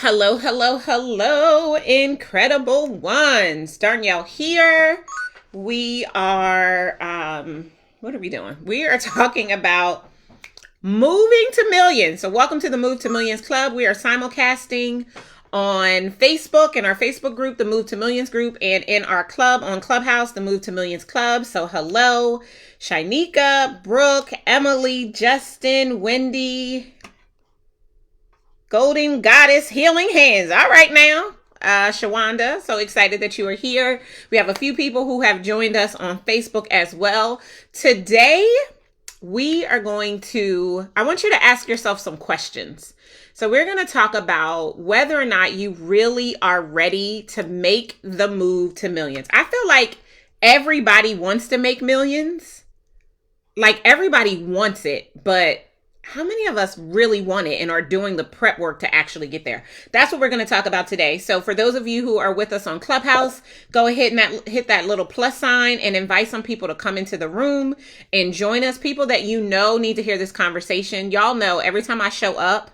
Hello, hello, hello, incredible ones. Darnyelle here. We are, what are we doing? We are talking about moving to millions. So welcome to the Move to Millions Club. We are simulcasting on Facebook, in our Facebook group, the Move to Millions group, and in our club on Clubhouse, the Move to Millions Club. So hello, Shinika, Brooke, Emily, Justin, Wendy, Golden Goddess, Healing Hands. All right now, Shawanda, so excited that you are here. We have a few people who have joined us on Facebook as well. Today, we are going to, I want you to ask yourself some questions. So we're going to talk about whether or not you really are ready to make the move to millions. I feel like everybody wants to make millions. Like everybody wants it, but how many of us really want it and are doing the prep work to actually get there? That's what we're going to talk about today. So for those of you who are with us on Clubhouse, go ahead and hit that little plus sign and invite some people to come into the room and join us. People that you know need to hear this conversation. Y'all know every time I show up,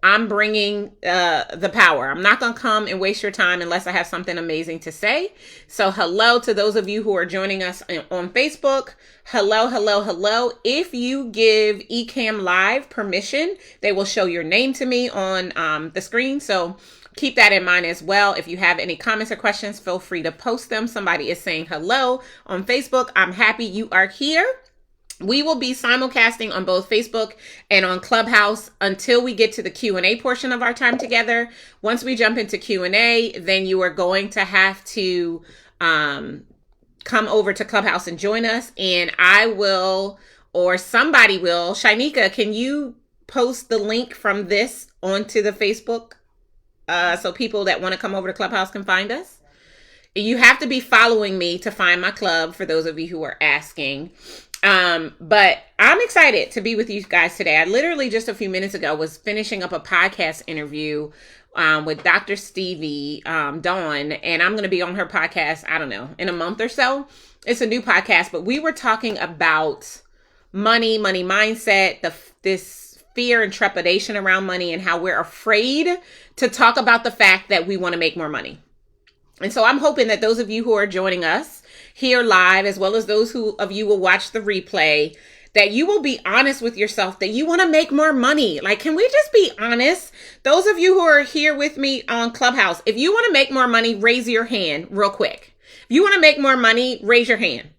I'm bringing the power. I'm not going to come and waste your time unless I have something amazing to say. So hello to those of you who are joining us on Facebook. Hello, hello, hello. If you give Ecamm Live permission, they will show your name to me on the screen. So keep that in mind as well. If you have any comments or questions, feel free to post them. Somebody is saying hello on Facebook. I'm happy you are here. We will be simulcasting on both Facebook and on Clubhouse until we get to the Q&A portion of our time together. Once we jump into Q&A, then you are going to have to come over to Clubhouse and join us. And I will, or somebody will. Shinika, can you post the link from this onto the Facebook so people that want to come over to Clubhouse can find us? You have to be following me to find my club, for those of you who are asking. But I'm excited to be with you guys today. I literally just a few minutes ago was finishing up a podcast interview with Dr. Stevie Dawn, and I'm going to be on her podcast, I don't know, in a month or so. It's a new podcast, but we were talking about money mindset, this fear and trepidation around money, and how we're afraid to talk about the fact that we want to make more money. And so I'm hoping that those of you who are joining us here live, as well as those of you will watch the replay, that you will be honest with yourself, that you want to make more money. Like, can we just be honest? Those of you who are here with me on Clubhouse, if you want to make more money, raise your hand real quick. If you want to make more money, raise your hand.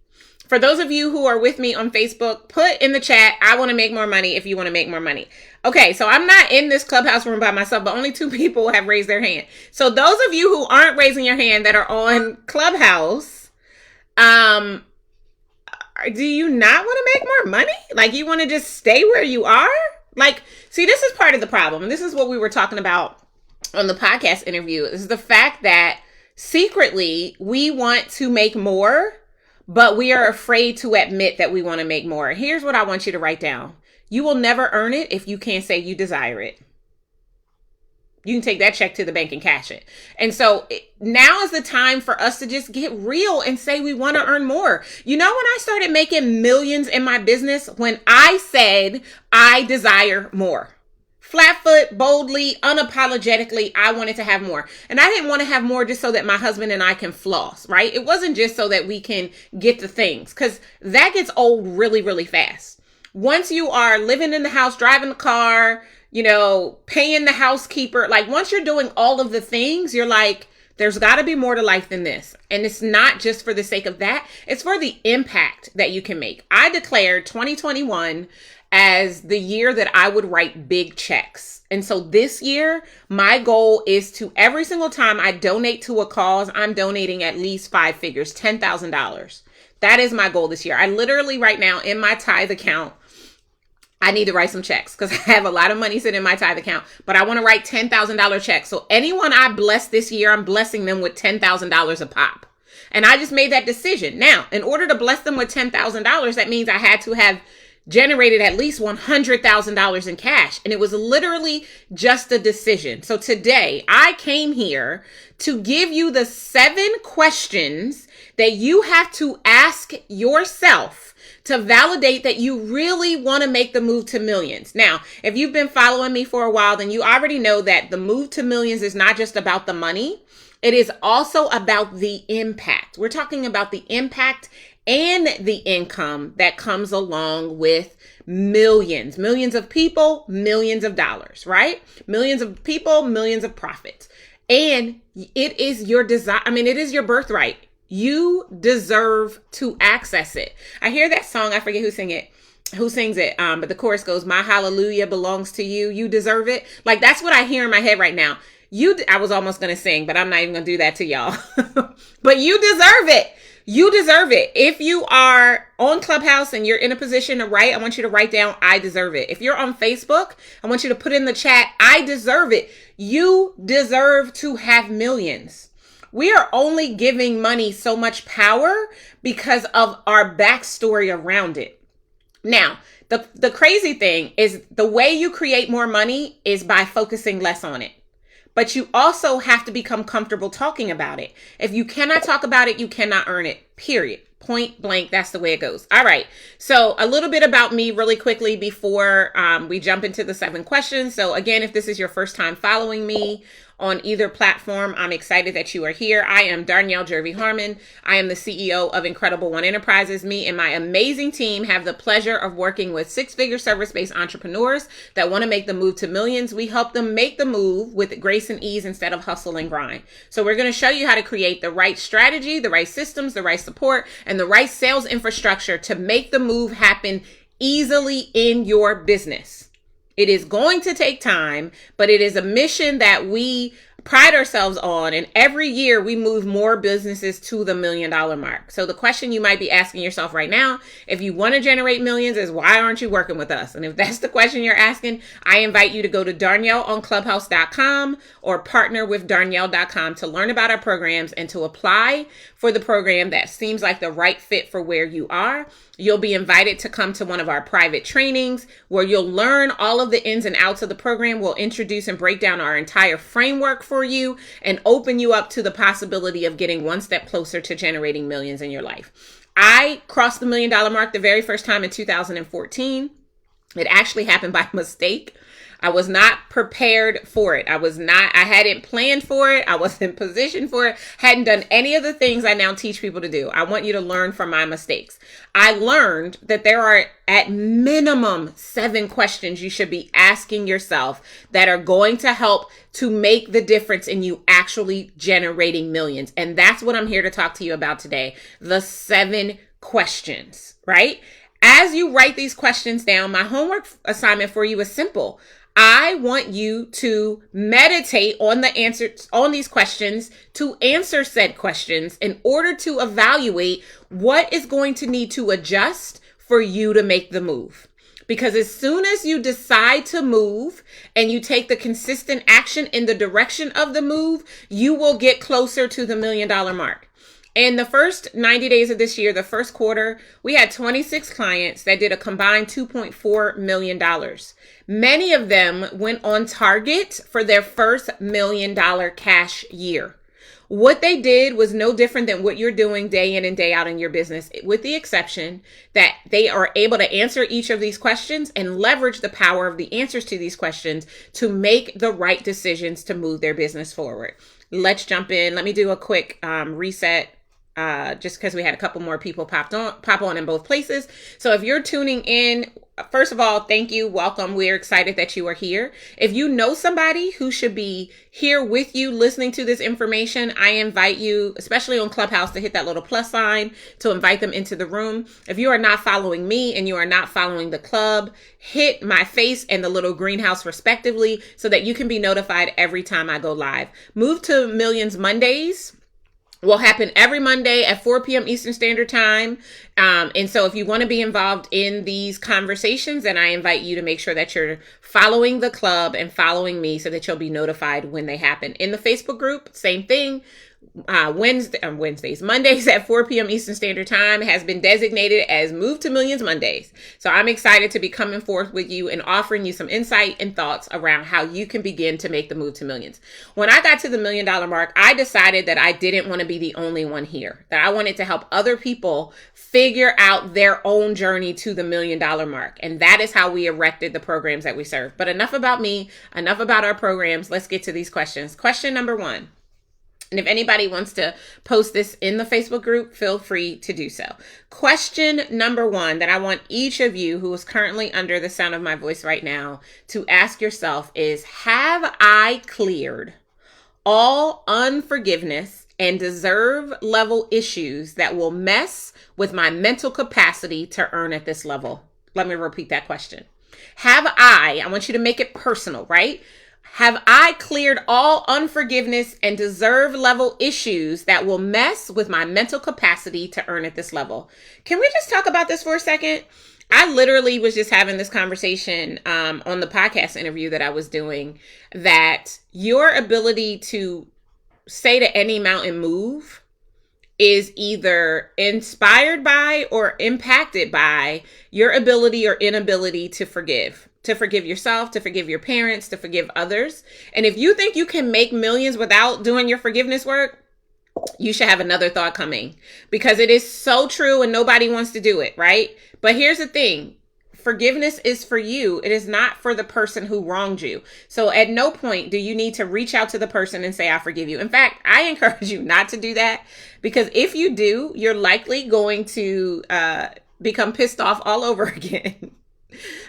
For those of you who are with me on Facebook, put in the chat, I want to make more money if you want to make more money. Okay, so I'm not in this Clubhouse room by myself, but only 2 people have raised their hand. So those of you who aren't raising your hand that are on Clubhouse, do you not want to make more money? Like, you want to just stay where you are? Like, see, this is part of the problem. And this is what we were talking about on the podcast interview, is the fact that secretly we want to make more, but we are afraid to admit that we want to make more. Here's what I want you to write down. You will never earn it if you can't say you desire it. You can take that check to the bank and cash it. And so now is the time for us to just get real and say we want to earn more. You know, when I started making millions in my business, when I said I desire more. Flatfoot, boldly, unapologetically, I wanted to have more. And I didn't want to have more just so that my husband and I can floss, right? It wasn't just so that we can get the things, because that gets old really, really fast. Once you are living in the house, driving the car, you know, paying the housekeeper, like once you're doing all of the things, you're like, there's got to be more to life than this. And it's not just for the sake of that. It's for the impact that you can make. I declared 2021 as the year that I would write big checks. And so this year, my goal is to, every single time I donate to a cause, I'm donating at least 5 figures, $10,000. That is my goal this year. I literally right now in my tithe account, I need to write some checks because I have a lot of money sitting in my tithe account, but I want to write $10,000 checks. So anyone I bless this year, I'm blessing them with $10,000 a pop. And I just made that decision. Now, in order to bless them with $10,000, that means I had to have generated at least $100,000 in cash. And it was literally just a decision. So today I came here to give you the 7 questions that you have to ask yourself to validate that you really want to make the move to millions. Now, if you've been following me for a while, then you already know that the move to millions is not just about the money. It is also about the impact. We're talking about the impact and the income that comes along with millions of people, millions of dollars, right? Millions of people, millions of profits. And it is your desire. I mean, it is your birthright. You deserve to access it. I hear that song. I forget who sings it. But the chorus goes, "My hallelujah belongs to you. You deserve it." Like, that's what I hear in my head right now. I was almost going to sing, but I'm not even going to do that to y'all. But you deserve it. You deserve it. If you are on Clubhouse and you're in a position to write, I want you to write down, "I deserve it." If you're on Facebook, I want you to put in the chat, "I deserve it." You deserve to have millions. We are only giving money so much power because of our backstory around it. Now, the crazy thing is the way you create more money is by focusing less on it. But you also have to become comfortable talking about it. If you cannot talk about it, you cannot earn it, period. Point blank, that's the way it goes. All right. So a little bit about me really quickly before we jump into the 7 questions. So again, if this is your first time following me on either platform, I'm excited that you are here. I am Darnyelle Jervey Harmon. I am the CEO of Incredible One Enterprises. Me and my amazing team have the pleasure of working with 6-figure service-based entrepreneurs that want to make the move to millions. We help them make the move with grace and ease instead of hustle and grind. So we're going to show you how to create the right strategy, the right systems, the right support, and the right sales infrastructure to make the move happen easily in your business. It is going to take time, but it is a mission that we pride ourselves on. And every year we move more businesses to the $1 million mark. So the question you might be asking yourself right now, if you want to generate millions, is why aren't you working with us? And if that's the question you're asking, I invite you to go to DarnyelleOnClubhouse.com or partnerwithdarnyelle.com to learn about our programs and to apply for the program that seems like the right fit for where you are. You'll be invited to come to one of our private trainings where you'll learn all of the ins and outs of the program. We'll introduce and break down our entire framework for you and open you up to the possibility of getting one step closer to generating millions in your life. I crossed the $1 million mark the very first time in 2014. It actually happened by mistake. I was not prepared for it. I hadn't planned for it. I wasn't positioned for it. Hadn't done any of the things I now teach people to do. I want you to learn from my mistakes. I learned that there are at minimum 7 questions you should be asking yourself that are going to help to make the difference in you actually generating millions. And that's what I'm here to talk to you about today. The 7 questions, right? As you write these questions down, my homework assignment for you is simple. I want you to meditate on the answers on these questions, to answer said questions in order to evaluate what is going to need to adjust for you to make the move. Because as soon as you decide to move and you take the consistent action in the direction of the move, you will get closer to the $1 million mark. In the first 90 days of this year, the first quarter, we had 26 clients that did a combined $2.4 million. Many of them went on target for their first $1 million cash year. What they did was no different than what you're doing day in and day out in your business, with the exception that they are able to answer each of these questions and leverage the power of the answers to these questions to make the right decisions to move their business forward. Let's jump in. Let me do a quick reset. Just because we had a couple more people pop on in both places. So if you're tuning in, first of all, thank you. Welcome. We're excited that you are here. If you know somebody who should be here with you listening to this information, I invite you, especially on Clubhouse, to hit that little plus sign to invite them into the room. If you are not following me and you are not following the club, hit my face and the little greenhouse respectively so that you can be notified every time I go live. Move to Millions Mondays will happen every Monday at 4 p.m. Eastern Standard Time. And so if you want to be involved in these conversations, then I invite you to make sure that you're following the club and following me so that you'll be notified when they happen. In the Facebook group, same thing. Mondays at 4 p.m. Eastern Standard Time has been designated as Move to Millions Mondays. So I'm excited to be coming forth with you and offering you some insight and thoughts around how you can begin to make the move to millions. When I got to the $1 million mark, I decided that I didn't want to be the only one here, that I wanted to help other people figure out their own journey to the $1 million mark. And that is how we erected the programs that we serve. But enough about me, enough about our programs. Let's get to these questions. Question number 1. And if anybody wants to post this in the Facebook group, feel free to do so. Question number 1 that I want each of you who is currently under the sound of my voice right now to ask yourself is, have I cleared all unforgiveness and deserve level issues that will mess with my mental capacity to earn at this level? Let me repeat that question. I want you to make it personal, right? Have I cleared all unforgiveness and deserve level issues that will mess with my mental capacity to earn at this level? Can we just talk about this for a second? I literally was just having this conversation on the podcast interview that I was doing, that your ability to say to any mountain move is either inspired by or impacted by your ability or inability to forgive yourself, to forgive your parents, to forgive others. And if you think you can make millions without doing your forgiveness work, you should have another thought coming, because it is so true and nobody wants to do it, right? But here's the thing. Forgiveness is for you. It is not for the person who wronged you. So at no point do you need to reach out to the person and say, I forgive you. In fact, I encourage you not to do that, because if you do, you're likely going to become pissed off all over again.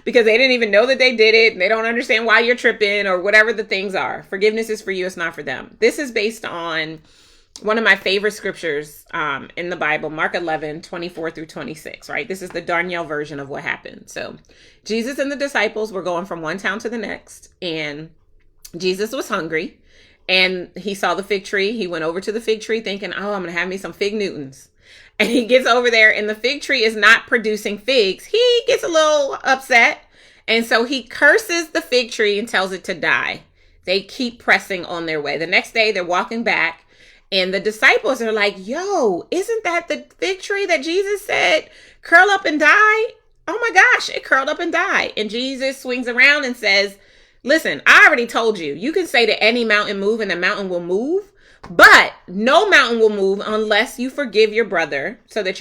Because they didn't even know that they did it, and they don't understand why you're tripping or whatever the things are. Forgiveness is for you. It's not for them. This is based on one of my favorite scriptures in the Bible, Mark 11:24-26, right? This is the Darnyelle version of what happened. So Jesus and the disciples were going from one town to the next, and Jesus was hungry, and he saw the fig tree. He went over to the fig tree thinking, oh, I'm going to have me some fig Newtons. And he gets over there and the fig tree is not producing figs. He gets a little upset. And so he curses the fig tree and tells it to die. They keep pressing on their way. The next day they're walking back and the disciples are like, yo, isn't that the fig tree that Jesus said, curl up and die? Oh my gosh, it curled up and died. And Jesus swings around and says, listen, I already told you, you can say to any mountain move and the mountain will move. But no mountain will move unless you forgive your brother, so that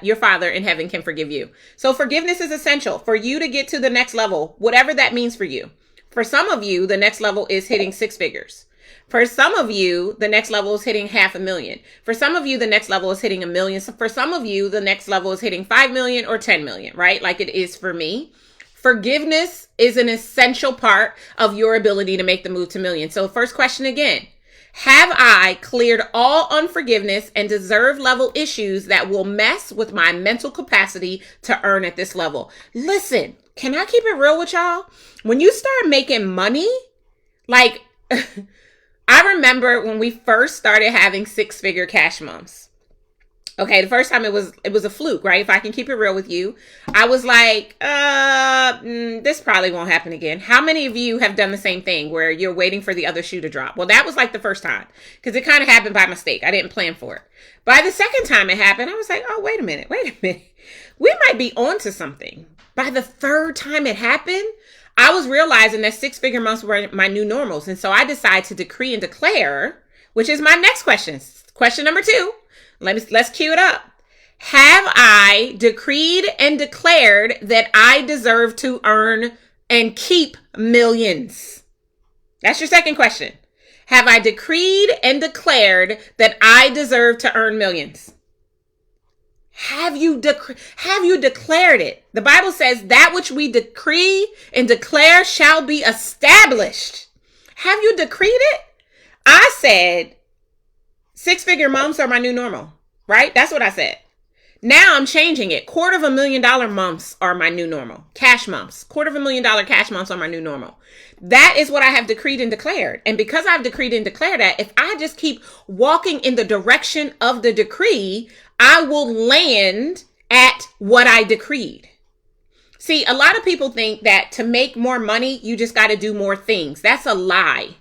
your Father in heaven can forgive you. So forgiveness is essential for you to get to the next level, whatever that means for you. For some of you, the next level is hitting 6 figures. For some of you, the next level is hitting $500,000. For some of you, the next level is hitting $1 million. So for some of you, the next level is hitting 5 million or 10 million, right? Like it is for me. Forgiveness is an essential part of your ability to make the move to millions. So first question again. Have I cleared all unforgiveness and deserve level issues that will mess with my mental capacity to earn at this level? Listen, can I keep it real with y'all? When you start making money, like I remember when we first started having 6-figure cash months. Okay, the first time it was a fluke, right? If I can keep it real with you, I was like, this probably won't happen again. How many of you have done the same thing where you're waiting for the other shoe to drop? Well, that was like the first time, because it kind of happened by mistake. I didn't plan for it. By the second time it happened, I was like, oh, wait a minute. We might be onto something. By the third time it happened, I was realizing that 6-figure months were my new normals. And so I decided to decree and declare, which is my next question. Question number 2. Let's cue it up. Have I decreed and declared that I deserve to earn and keep millions? That's your second question. Have I decreed and declared that I deserve to earn millions? Have you declared it? The Bible says that which we decree and declare shall be established. Have you decreed it? I said 6-figure months are my new normal, right? That's what I said. Now I'm changing it. $250,000 months are my new normal. Cash months. $250,000 cash months are my new normal. That is what I have decreed and declared. And because I've decreed and declared that, if I just keep walking in the direction of the decree, I will land at what I decreed. See, a lot of people think that to make more money, you just got to do more things. That's a lie.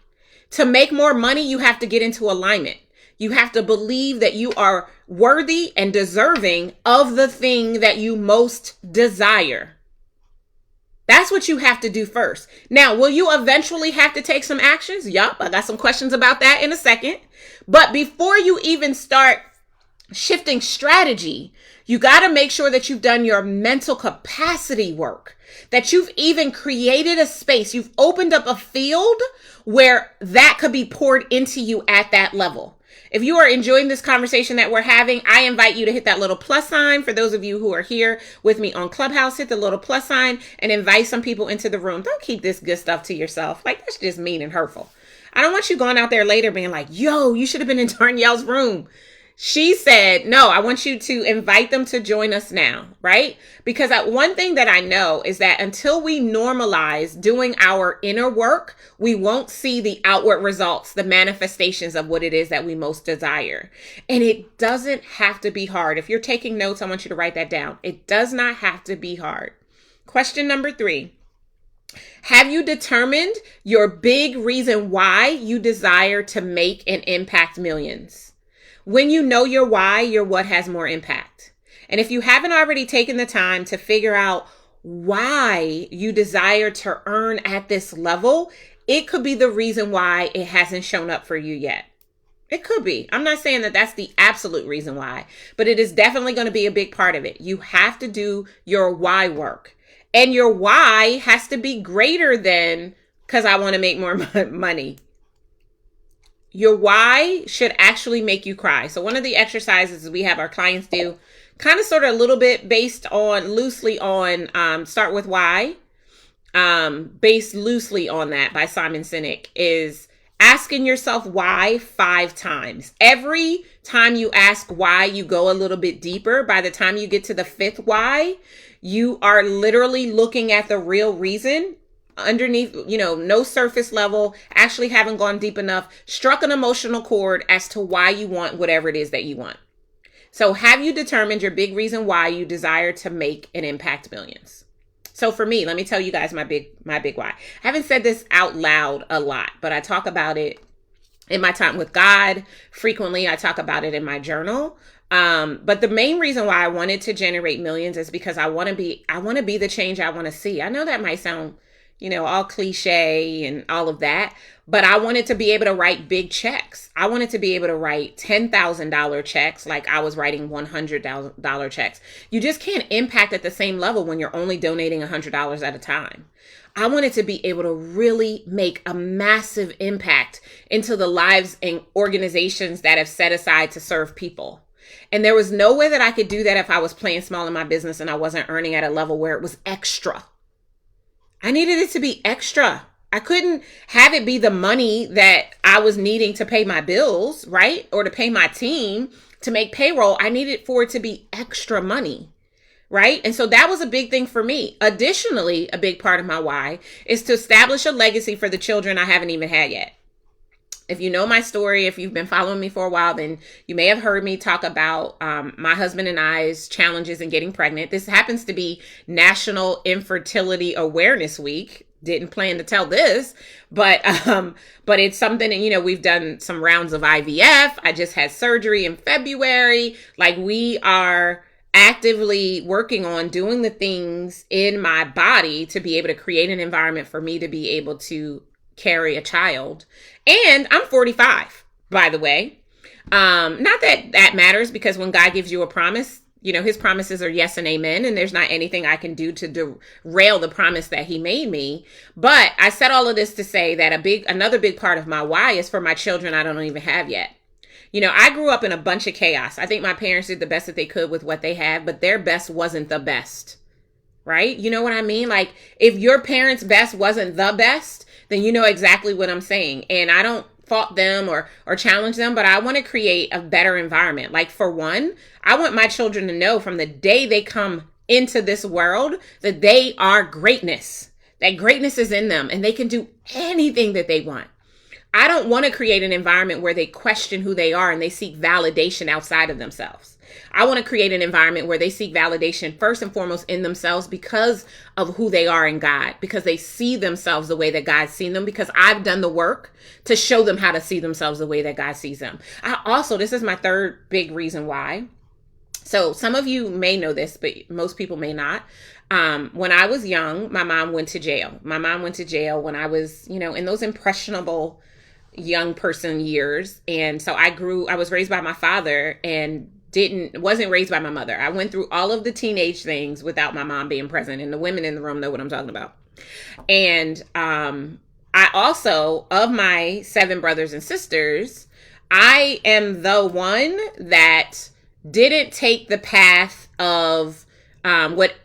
To make more money, you have to get into alignment. You have to believe that you are worthy and deserving of the thing that you most desire. That's what you have to do first. Now, will you eventually have to take some actions? Yup, I got some questions about that in a second. But before you even start shifting strategy, you got to make sure that you've done your mental capacity work, that you've even created a space. You've opened up a field where that could be poured into you at that level. If you are enjoying this conversation that we're having, I invite you to hit that little plus sign. For those of you who are here with me on Clubhouse, hit the little plus sign and invite some people into the room. Don't keep this good stuff to yourself. Like, that's just mean and hurtful. I don't want you going out there later being like, yo, you should have been in Darnyelle's room. She said, no, I want you to invite them to join us now, right? Because one thing that I know is that until we normalize doing our inner work, we won't see the outward results, the manifestations of what it is that we most desire. And it doesn't have to be hard. If you're taking notes, I want you to write that down. It does not have to be hard. Question number 3. Have you determined your big reason why you desire to make and impact millions? When you know your why, your what has more impact. And if you haven't already taken the time to figure out why you desire to earn at this level, it could be the reason why it hasn't shown up for you yet. It could be. I'm not saying that that's the absolute reason why, but it is definitely going to be a big part of it. You have to do your why work. And your why has to be greater than, because I want to make more money. Your why should actually make you cry. So one of the exercises we have our clients do, kind of sort of a little bit based on loosely on Start With Why, based loosely on that by Simon Sinek, is asking yourself why 5 times. Every time you ask why, you go a little bit deeper. By the time you get to the 5th why, you are literally looking at the real reason. Underneath, no surface level, actually haven't gone deep enough, struck an emotional chord as to why you want whatever it is that you want. So have you determined your big reason why you desire to make and impact millions? So for me, let me tell you guys my big why. I haven't said this out loud a lot, but I talk about it in my time with God. Frequently, I talk about it in my journal. But the main reason why I wanted to generate millions is because I want to be the change I want to see. I know that might sound all cliche and all of that, but I wanted to be able to write big checks. I wanted to be able to write $10,000 checks like I was writing $100 checks. You just can't impact at the same level when you're only donating $100 at a time. I wanted to be able to really make a massive impact into the lives and organizations that have set aside to serve people. And there was no way that I could do that if I was playing small in my business and I wasn't earning at a level where it was extra. I needed it to be extra. I couldn't have it be the money that I was needing to pay my bills, right? Or to pay my team, to make payroll. I needed for it to be extra money, right? And so that was a big thing for me. Additionally, a big part of my why is to establish a legacy for the children I haven't even had yet. If you know my story, if you've been following me for a while, then you may have heard me talk about my husband and I's challenges in getting pregnant. This happens to be National Infertility Awareness Week. Didn't plan to tell this, but it's something that, we've done some rounds of IVF. I just had surgery in February. Like, we are actively working on doing the things in my body to be able to create an environment for me to be able to carry a child. And I'm 45, by the way. Not that that matters, because when God gives you a promise, his promises are yes and amen. And there's not anything I can do to derail the promise that he made me. But I said all of this to say that another big part of my why is for my children I don't even have yet. I grew up in a bunch of chaos. I think my parents did the best that they could with what they had, but their best wasn't the best. Right? You know what I mean? Like, if your parents' best wasn't the best, then you know exactly what I'm saying. And I don't fault them or challenge them, but I want to create a better environment. Like, for one, I want my children to know from the day they come into this world that they are greatness, that greatness is in them and they can do anything that they want. I don't want to create an environment where they question who they are and they seek validation outside of themselves. I want to create an environment where they seek validation first and foremost in themselves because of who they are in God, because they see themselves the way that God's seen them, because I've done the work to show them how to see themselves the way that God sees them. This is my third big reason why. So some of you may know this, but most people may not. When I was young, my mom went to jail. My mom went to jail when I was, in those impressionable young person years. And so I was raised by my father and wasn't raised by my mother. I went through all of the teenage things without my mom being present, and the women in the room know what I'm talking about. And I also, of my 7 brothers and sisters, I am the one that didn't take the path of what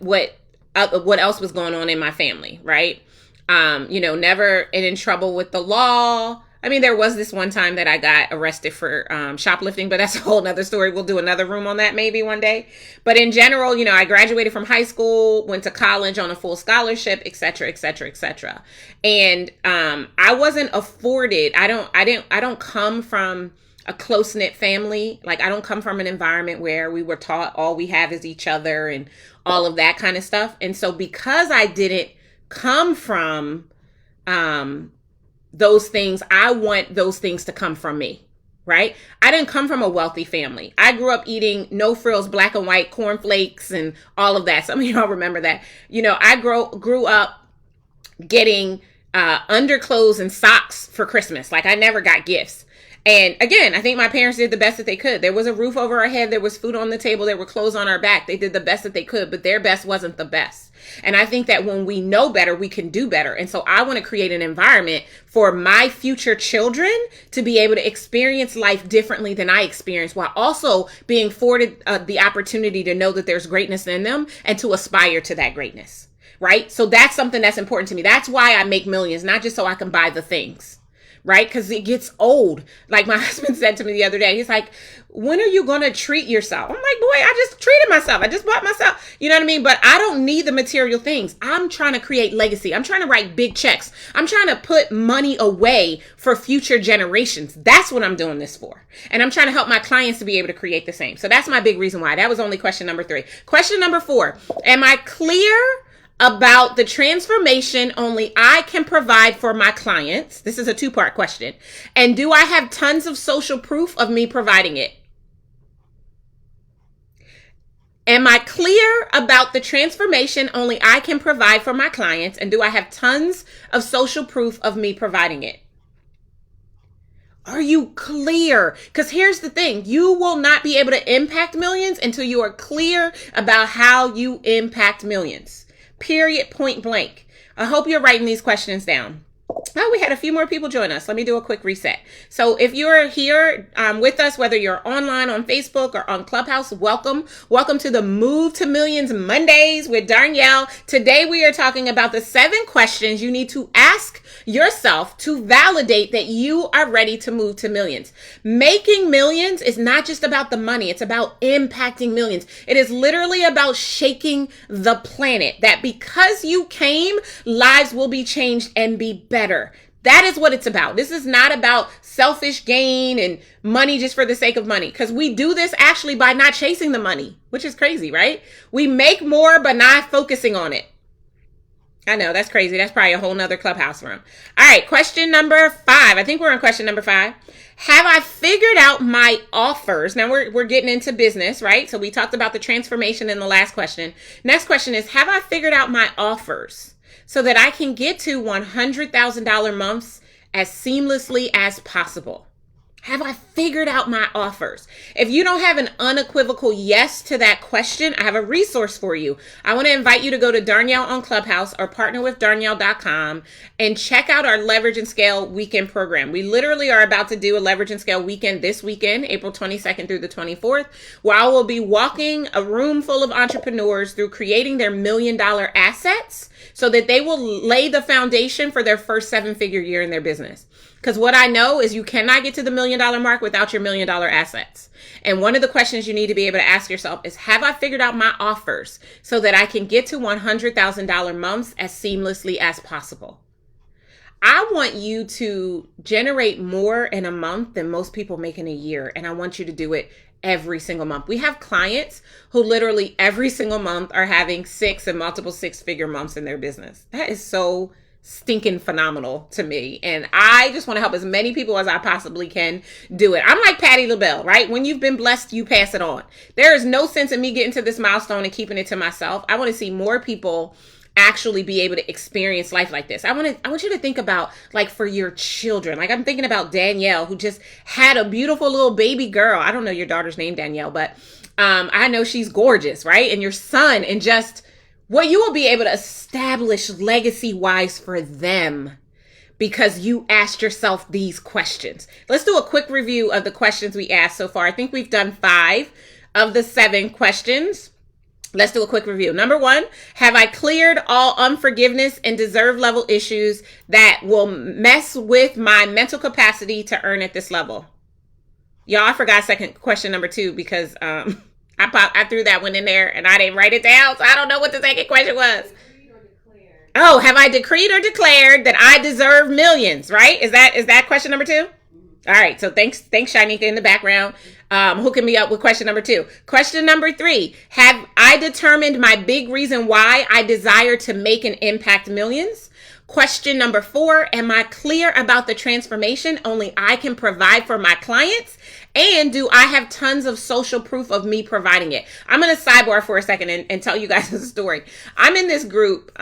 else was going on in my family, right? Never in trouble with the law. I mean, there was this one time that I got arrested for shoplifting, but that's a whole nother story. We'll do another room on that maybe one day. But in general, I graduated from high school, went to college on a full scholarship, et cetera, et cetera, et cetera. And I wasn't afforded. I don't come from a close-knit family. Like, I don't come from an environment where we were taught all we have is each other and all of that kind of stuff. And so because I didn't come from those things, I want those things to come from me, right? I didn't come from a wealthy family. I grew up eating no frills, black and white cornflakes and all of that. Some of y'all remember that. I grew up getting underclothes and socks for Christmas. Like, I never got gifts. And again, I think my parents did the best that they could. There was a roof over our head. There was food on the table. There were clothes on our back. They did the best that they could, but their best wasn't the best. And I think that when we know better, we can do better. And so I want to create an environment for my future children to be able to experience life differently than I experienced, while also being afforded the opportunity to know that there's greatness in them and to aspire to that greatness, right? So that's something that's important to me. That's why I make millions, not just so I can buy the things. Right? Because it gets old. Like my husband said to me the other day, he's like, when are you going to treat yourself? I'm like, boy, I just treated myself. I just bought myself. You know what I mean? But I don't need the material things. I'm trying to create legacy. I'm trying to write big checks. I'm trying to put money away for future generations. That's what I'm doing this for. And I'm trying to help my clients to be able to create the same. So that's my big reason why. That was only question number 3. Question number 4, am I clear about the transformation only I can provide for my clients? This is a 2-part question. And do I have tons of social proof of me providing it? Am I clear about the transformation only I can provide for my clients? And do I have tons of social proof of me providing it? Are you clear? Because here's the thing. You will not be able to impact millions until you are clear about how you impact millions. Period, point blank. I hope you're writing these questions down. Oh, we had a few more people join us. Let me do a quick reset. So if you're here with us, whether you're online on Facebook or on Clubhouse, welcome. Welcome to the Move to Millions Mondays with Darnyelle. Today we are talking about the 7 questions you need to ask yourself to validate that you are ready to move to millions. Making millions is not just about the money. It's about impacting millions. It is literally about shaking the planet. That because you came, lives will be changed and be better. That is what it's about. This is not about selfish gain and money just for the sake of money. Because we do this actually by not chasing the money, which is crazy, right? We make more, but not focusing on it. I know, that's crazy. That's probably a whole nother Clubhouse room. All right, question number 5. I think we're on question number 5. Have I figured out my offers? Now we're getting into business, right? So we talked about the transformation in the last question. Next question is, have I figured out my offers so that I can get to $100,000 months as seamlessly as possible? Have I figured out my offers? If you don't have an unequivocal yes to that question, I have a resource for you. I want to invite you to go to Darnyelle on Clubhouse or partnerwithdarnyelle.com and check out our Leverage and Scale weekend program. We literally are about to do a Leverage and Scale weekend this weekend, April 22nd through the 24th, where I will be walking a room full of entrepreneurs through creating their $1 million assets so that they will lay the foundation for their first 7-figure year in their business. Because what I know is you cannot get to the $1 million mark without your $1 million assets. And one of the questions you need to be able to ask yourself is, have I figured out my offers so that I can get to $100,000 months as seamlessly as possible? I want you to generate more in a month than most people make in a year. And I want you to do it every single month. We have clients who literally every single month are having 6 and multiple 6-figure months in their business. That is so stinking phenomenal to me. And I just want to help as many people as I possibly can do it. I'm like Patti LaBelle, right? When you've been blessed, you pass it on. There is no sense in me getting to this milestone and keeping it to myself. I want to see more people actually be able to experience life like this. I want you to think about, like, for your children. Like, I'm thinking about Darnyelle, who just had a beautiful little baby girl. I don't know your daughter's name, Darnyelle, but I know she's gorgeous, right? And your son, and just what you will be able to establish legacy-wise for them because you asked yourself these questions. Let's do a quick review of the questions we asked so far. I think we've done 5 of the 7 questions. Let's do a quick review. Number 1, have I cleared all unforgiveness and deserve level issues that will mess with my mental capacity to earn at this level? Y'all, I forgot question number 2 because I threw that one in there and I didn't write it down, so I don't know what the second question was. Oh, have I decreed or declared that I deserve millions, right? Is that question number 2? All right, so thanks Shanika in the background, hooking me up with question number 2. Question number 3, have I determined my big reason why I desire to make and impact millions? Question number 4, am I clear about the transformation only I can provide for my clients? And do I have tons of social proof of me providing it? I'm going to sidebar for a second and tell you guys a story. I'm in this group,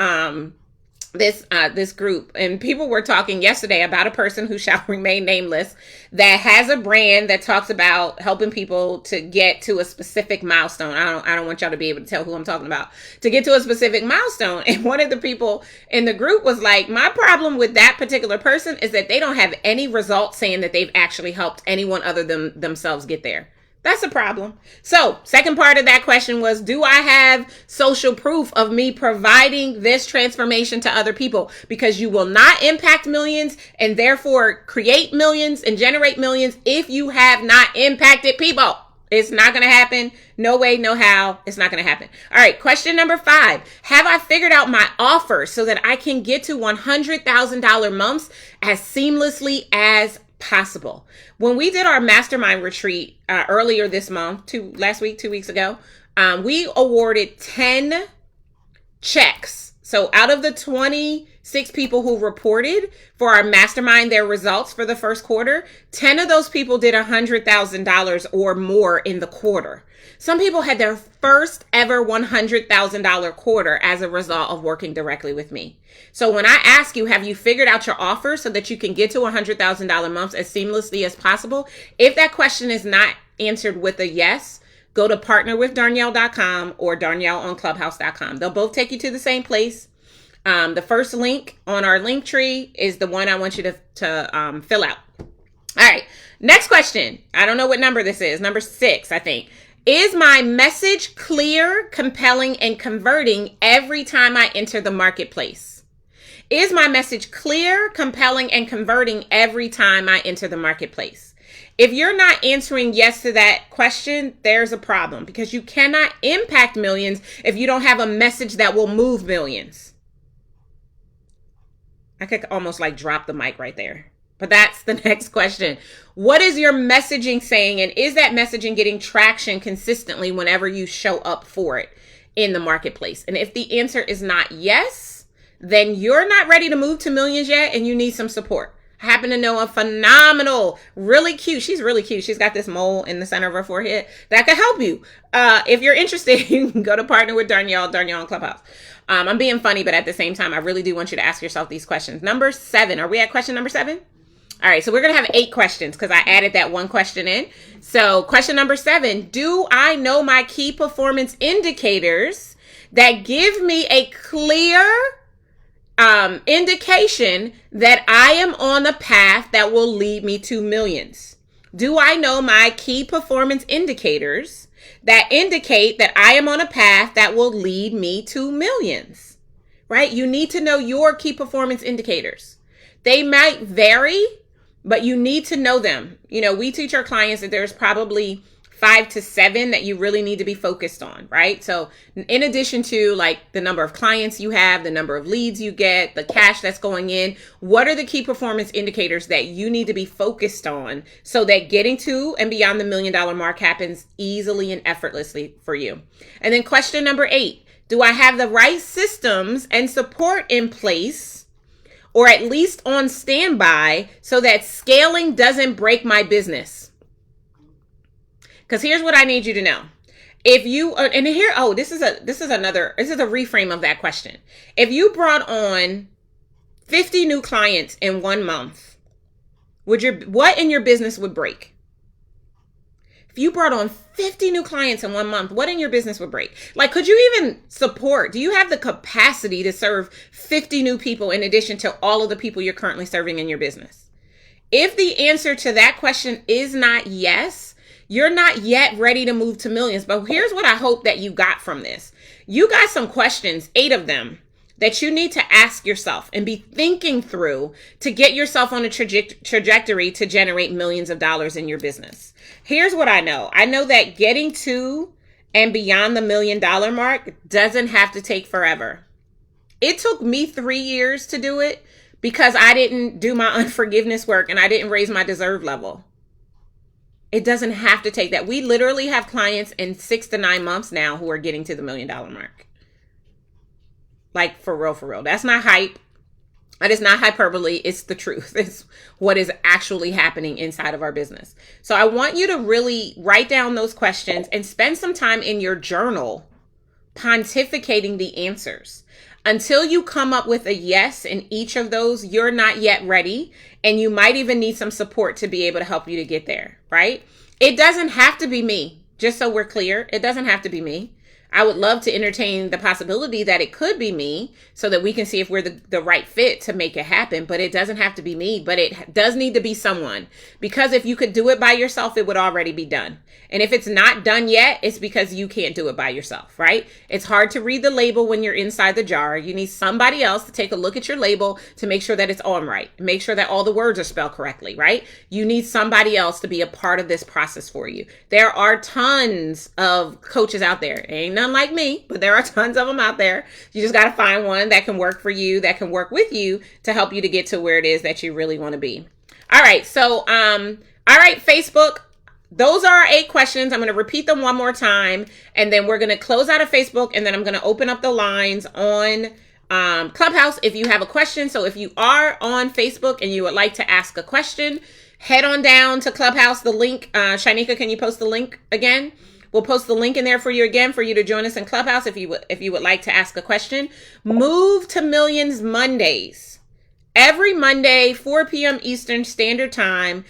this group, and people were talking yesterday about a person who shall remain nameless that has a brand that talks about helping people to get to a specific milestone. I don't want y'all to be able to tell who I'm talking about, to get to a specific milestone. And one of the people in the group was like, my problem with that particular person is that they don't have any results saying that they've actually helped anyone other than themselves get there. That's a problem. So, second part of that question was, do I have social proof of me providing this transformation to other people? Because you will not impact millions and therefore create millions and generate millions if you have not impacted people. It's not going to happen. No way, no how. It's not going to happen. All right. Question number 5. Have I figured out my offer so that I can get to $100,000 months as seamlessly as possible? When we did our mastermind retreat earlier this month, 2 weeks ago, we awarded 10 checks. So out of the 26 people who reported for our mastermind their results for the first quarter, 10 of those people did $100,000 or more in the quarter. Some people had their first ever $100,000 quarter as a result of working directly with me. So when I ask you, have you figured out your offer so that you can get to $100,000 months as seamlessly as possible? If that question is not answered with a yes, go to partnerwithdarnyelle.com or darnyelleonclubhouse.com. They'll both take you to the same place. The first link on our link tree is the one I want you to fill out. All right. Next question. I don't know what number this is. Number 6, I think. Is my message clear, compelling, and converting every time I enter the marketplace? Is my message clear, compelling, and converting every time I enter the marketplace? If you're not answering yes to that question, there's a problem, because you cannot impact millions if you don't have a message that will move millions. I could almost like drop the mic right there. But that's the next question. What is your messaging saying? And is that messaging getting traction consistently whenever you show up for it in the marketplace? And if the answer is not yes, then you're not ready to move to millions yet and you need some support. I happen to know a phenomenal, really cute. She's really cute. She's got this mole in the center of her forehead that could help you. If you're interested, you can go to Partner with Darnyelle on Clubhouse. I'm being funny, but at the same time, I really do want you to ask yourself these questions. Number 7. Are we at question number 7? All right, so we're going to have 8 questions because I added that one question in. So question number 7, do I know my key performance indicators that give me a clear indication that I am on a path that will lead me to millions? Do I know my key performance indicators that indicate that I am on a path that will lead me to millions? Right? You need to know your key performance indicators. They might vary, but you need to know them. You know, we teach our clients that there's probably 5 to 7 that you really need to be focused on, right? So in addition to like the number of clients you have, the number of leads you get, the cash that's going in, what are the key performance indicators that you need to be focused on so that getting to and beyond the $1 million mark happens easily and effortlessly for you? And then question number 8, do I have the right systems and support in place, or at least on standby, so that scaling doesn't break my business? Because here's what I need you to know. If you are, and here, this is a reframe of that question. If you brought on 50 new clients in 1 month, what in your business would break? If you brought on 50 new clients in 1 month, what in your business would break? Like, could you even support? Do you have the capacity to serve 50 new people in addition to all of the people you're currently serving in your business? If the answer to that question is not yes, you're not yet ready to move to millions. But here's what I hope that you got from this. You got some questions, 8 of them, that you need to ask yourself and be thinking through to get yourself on a trajectory to generate millions of dollars in your business. Here's what I know. I know that getting to and beyond the $1 million mark doesn't have to take forever. It took me 3 years to do it because I didn't do my unforgiveness work and I didn't raise my deserve level. It doesn't have to take that. We literally have clients in 6 to 9 months now who are getting to the $1 million mark. Like, for real. That's not hype. That is not hyperbole. It's the truth. It's what is actually happening inside of our business. So I want you to really write down those questions and spend some time in your journal pontificating the answers. Until you come up with a yes in each of those, you're not yet ready. And you might even need some support to be able to help you to get there, right? It doesn't have to be me. Just so we're clear, it doesn't have to be me. I would love to entertain the possibility that it could be me so that we can see if we're the right fit to make it happen. But it doesn't have to be me, but it does need to be someone. Because if you could do it by yourself, it would already be done. And if it's not done yet, it's because you can't do it by yourself, right? It's hard to read the label when you're inside the jar. You need somebody else to take a look at your label to make sure that it's on right. Make sure that all the words are spelled correctly, right? You need somebody else to be a part of this process for you. There are tons of coaches out there. Ain't none like me, but there are tons of them out there. You just got to find one that can work for you, that can work with you to help you to get to where it is that you really want to be. All right. So, all right, Facebook. Those are our 8 questions. I'm going to repeat them one more time, and then we're going to close out of Facebook, and then I'm going to open up the lines on Clubhouse if you have a question. So if you are on Facebook and you would like to ask a question, head on down to Clubhouse. The link, Shanika, can you post the link again? We'll post the link in there for you again for you to join us in Clubhouse if you would like to ask a question. Move to Millions Mondays. Every Monday, 4 p.m. Eastern Standard Time,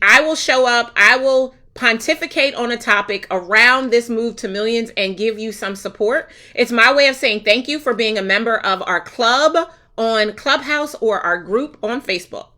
I will show up. I will pontificate on a topic around this move to millions and give you some support. It's my way of saying thank you for being a member of our club on Clubhouse or our group on Facebook.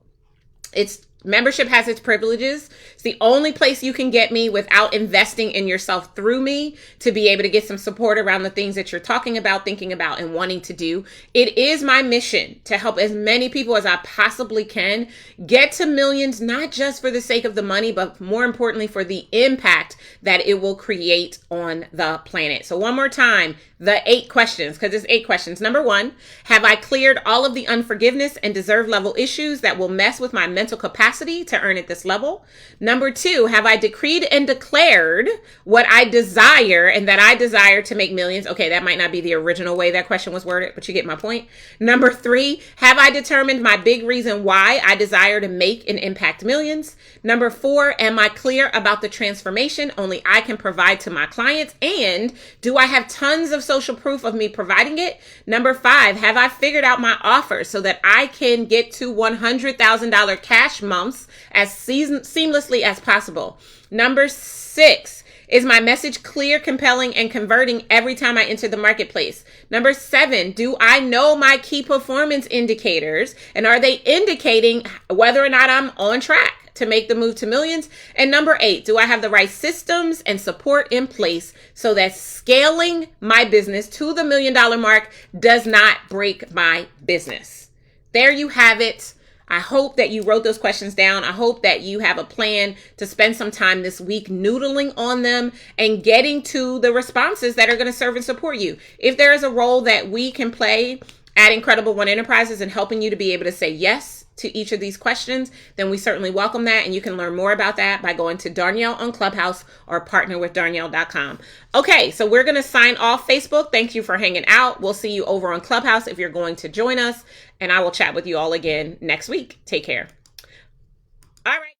Membership has its privileges. It's the only place you can get me without investing in yourself through me to be able to get some support around the things that you're talking about, thinking about, and wanting to do. It is my mission to help as many people as I possibly can get to millions, not just for the sake of the money, but more importantly for the impact that it will create on the planet. So one more time, the 8 questions, because it's 8 questions. Number 1, have I cleared all of the unforgiveness and deserve level issues that will mess with my mental capacity to earn at this level? Number 2, have I decreed and declared what I desire and that I desire to make millions? Okay, that might not be the original way that question was worded, but you get my point. Number 3, have I determined my big reason why I desire to make and impact millions? Number 4, am I clear about the transformation only I can provide to my clients? And do I have tons of social proof of me providing it? Number 5, have I figured out my offers so that I can get to $100,000 cash months as seamlessly as possible? Number 6, is my message clear, compelling, and converting every time I enter the marketplace? Number 7, do I know my key performance indicators, and are they indicating whether or not I'm on track to make the move to millions? And number 8, do I have the right systems and support in place so that scaling my business to the $1 million mark does not break my business? There you have it. I hope that you wrote those questions down. I hope that you have a plan to spend some time this week noodling on them and getting to the responses that are going to serve and support you. If there is a role that we can play at Incredible One Enterprises in helping you to be able to say yes to each of these questions, then we certainly welcome that. And you can learn more about that by going to Darnyelle on Clubhouse or partnerwithdarnyelle.com. Okay, so we're going to sign off Facebook. Thank you for hanging out. We'll see you over on Clubhouse if you're going to join us. And I will chat with you all again next week. Take care. All right.